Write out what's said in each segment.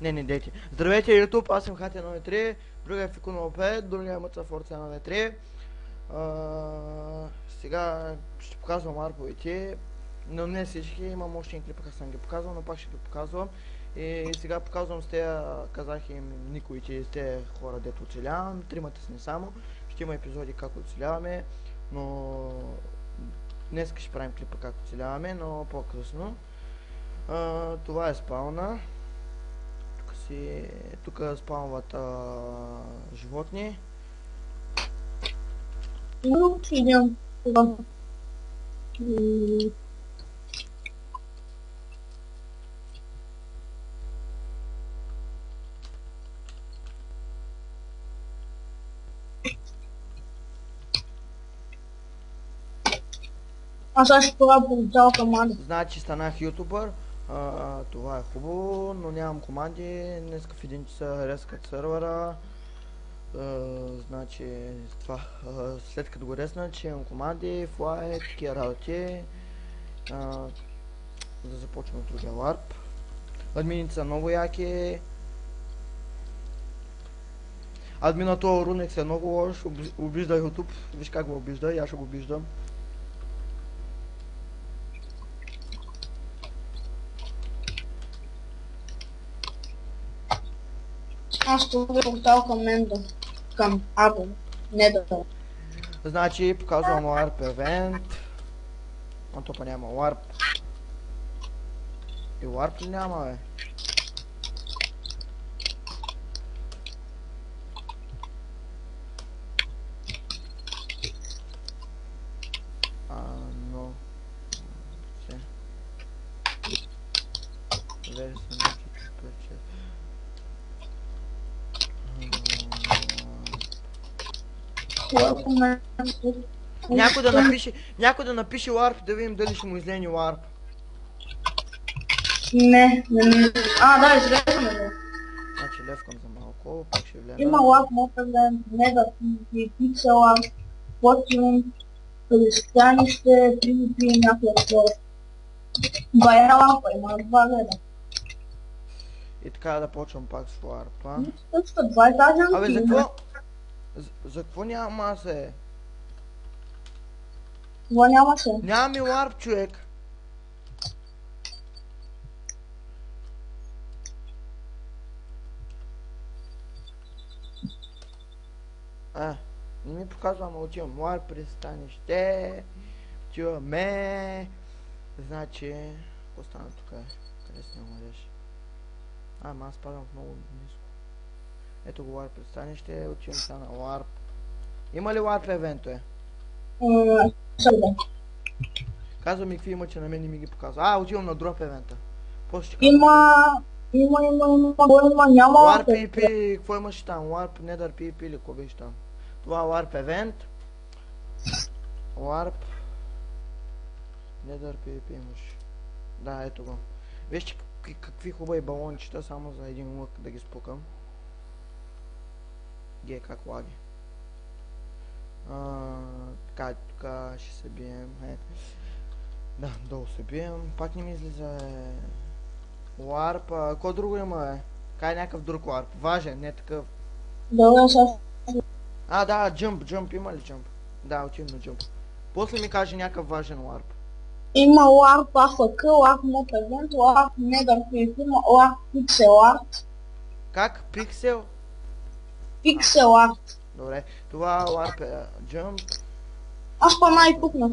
Не дейте. Здравейте, YouTube, аз съм Хати 1.3, другия е Фико 05, другия е Мъца Форца 1.3. Сега ще показвам арповете, но не всички, имам още един клип, като съм ги показвал, но пак ще ги показвам. И сега показвам с тези, казах им никоите, с тези хора, дето оцелявам, тримата сме само. Ще има епизоди как оцеляваме, но днес ще правим клипа как оцеляваме, но по-късно. Това е спауна. Тук спаунват животни. Ну, идем. Аз ще получал команда. Значи станах ютубър. Това е хубаво, но нямам команди. Днес в 1 часа рескат сървъра. Значи това, след като го ресна, че имам команди, флайт, такива работи. Да започвам от другия ларп. Админите са много яки. Админа това Рунекс е много лош, обижда ютуб. Виж как го обижда, и аз ще го обиждам. Аз ще ви портал към Мендо. Към Або. Не да. Значи показвам LARP евент. А то па няма LARP. И LARP ли няма, бе? Но... Все. Някой да напише LARP, да видим дали ще му излени LARP. Не. Да, излезаме. Значи левкам за малко, пак ще влезе. Има лак, мопен, не да пиксела, Fortune, пристанище, PvP и някакъв хора. Бая лампа, има 2 леда. И така да почвам пак с LARP. Точно 2 етажа. Абе, за какво? За какво няма се? Това няма се. Няма ми LARP, човек. Не ми показва, ама отивам LARP пристанище. Отиваме. Значи... Какво стана тук? Къде си не младеш? Ама аз падам в много ниско. Ето го LARP пристанище, отивам сега на LARP. Има ли LARP евенто? Казва ми какви има, че на мен не ми ги показва. Отивам на дроп евента. Има, няма. LARP PvP, какво имаш там? LARP Nether PvP или какво беше там? Това е LARP евент. LARP Nether PvP имаш. Да, ето го. Вижте какви хубави балончета, само за един лък да ги спукам. Как лаги. Така, тук ще се бием. Да, долу се бием. Пак не ми излиза LARP. Какво друго има, Кай някакъв друг LARP. Важен, не такъв. Да, Да, джъмп. Има ли джъмп? Да, отивам на джъмп. После ми каже някакъв важен LARP. Има LARP AFK, LARP Mob Event, LARP Nether PvP, LARP Pixel Art. Как? Пиксел? Pixel Art. Добре, това LARP е джъмп. Аз пана и пукнах.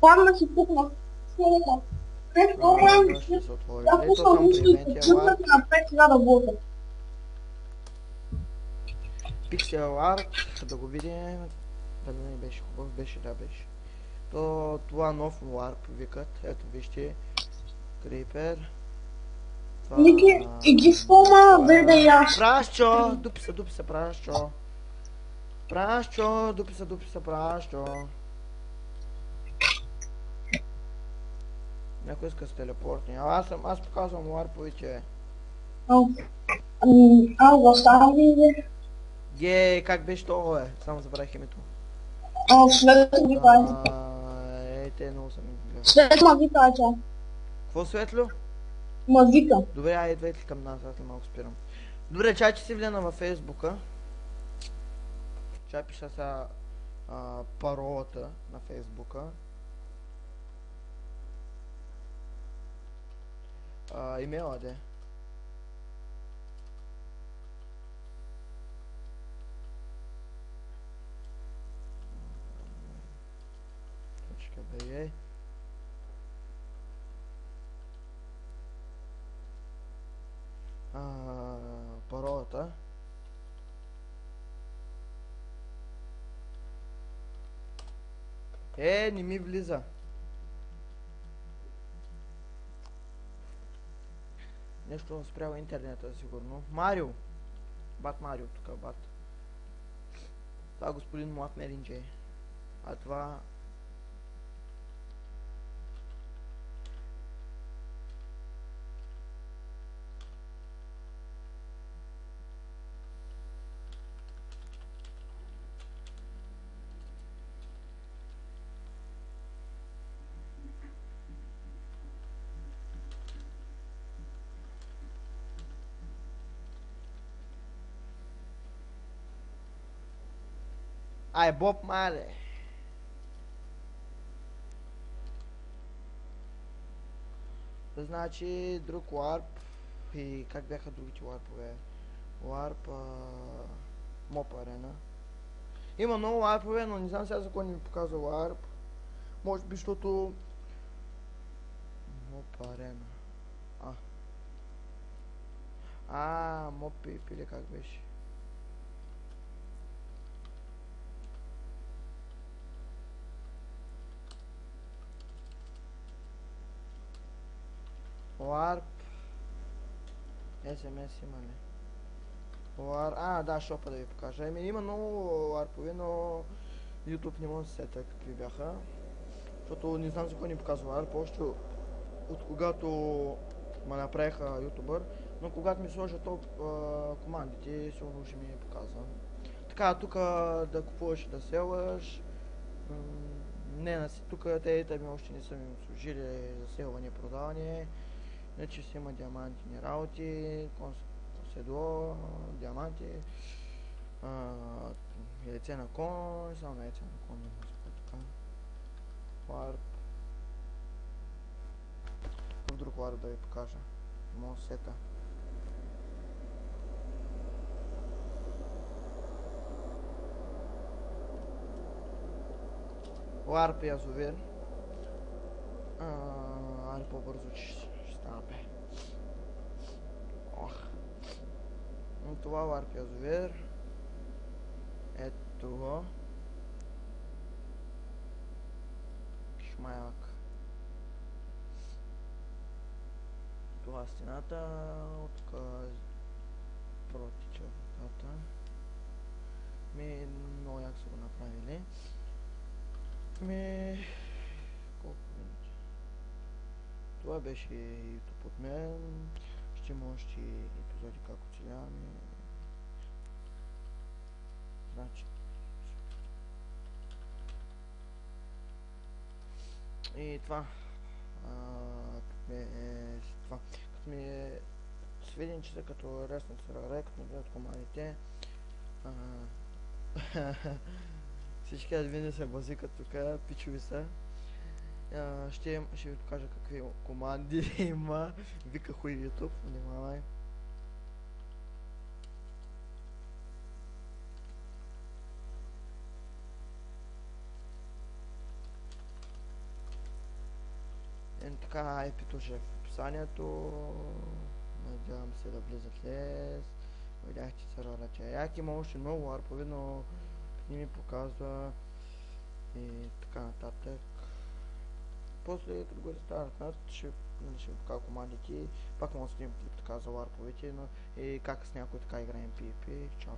Паднах и пукнах. Ще се отвори. Ето към привентия LARP. На 5000 блока. Pixel Art, да го видим. Дали не беше хубав? Беше. Това нов LARP викат. Ето вижте. Крипер. Ники, иди в пома, да яш. Прашчо! Дупи се, прашчо. Прашчо, дупи се, прашчо. Някой иска с телепортни. Аз показвам LARP-овите. Аз оставам ви. Как беше това, Само забравих името. Светло ги кажа. Те много съм ги гледал. Светло ги кажа. Какво светло? Ма вика. Добре, айде идвайте към нас, аз ли малко спирам. Добре, чай, че си влена във Фейсбука. Чай пиша сега паролата на Фейсбука. Имейла де. .bg. Паролата. Не ми влиза. Нещо спрямо интернета, сигурно. Марио. Бат Марио, тук бат. Това е господин Млад Меринджей. А това... Боб Мале. Значи друг ларп и как бяха другите ларпове? Ларп Моп Арена. Има много ларпове, но не знам сега за кой не ми показва ларп. Може би, защото... Моп Арена. Моп Пип или как беше? Ларп. SMS има ли? Да, шопа да ви покажа. Има много ларпове, но YouTube не може да се сета какви бяха. Защото не знам за кой ни показва ларп, още от когато ме направиха ютубър, но когато ми сложат командите, сигурно ще ми показвам. Така, тук да купуваш и да селваш. Тук те ми още не са ми служили за селване и продаване. Иначе си има диамантини работи, седло, диаманти, яйце на кон, само на яйце на кон, не мисля така. Ларп. В друг ларп да ви покажа. Мога сета. Ларп язовир. Али по-бързо, че ще стана бе. Това ларп язовир. Ето го. Кишмаяк. Това стената. Тук протича водата. Много як са го направили. Колко минути? Това беше YouTube от мен. Ще има още епизоди как оцеляваме. Значи. И това. Като ми е сведенчета, като ресна царара, като ми гледат командите. Всички админи се базикат тук, пичови са. Ще ви покажа какви команди има. Вика хуй YouTube, внимавай. Така, епито ще е в описанието. Надявам се да влизат лес. Видяхте царара, че е як. Има още много ларпове, но не ми показва и така нататък. После като го старт, ще покажа командите. Пак мога да снимам клип така за ларповете, но и как с някой така играем PvP. Чао!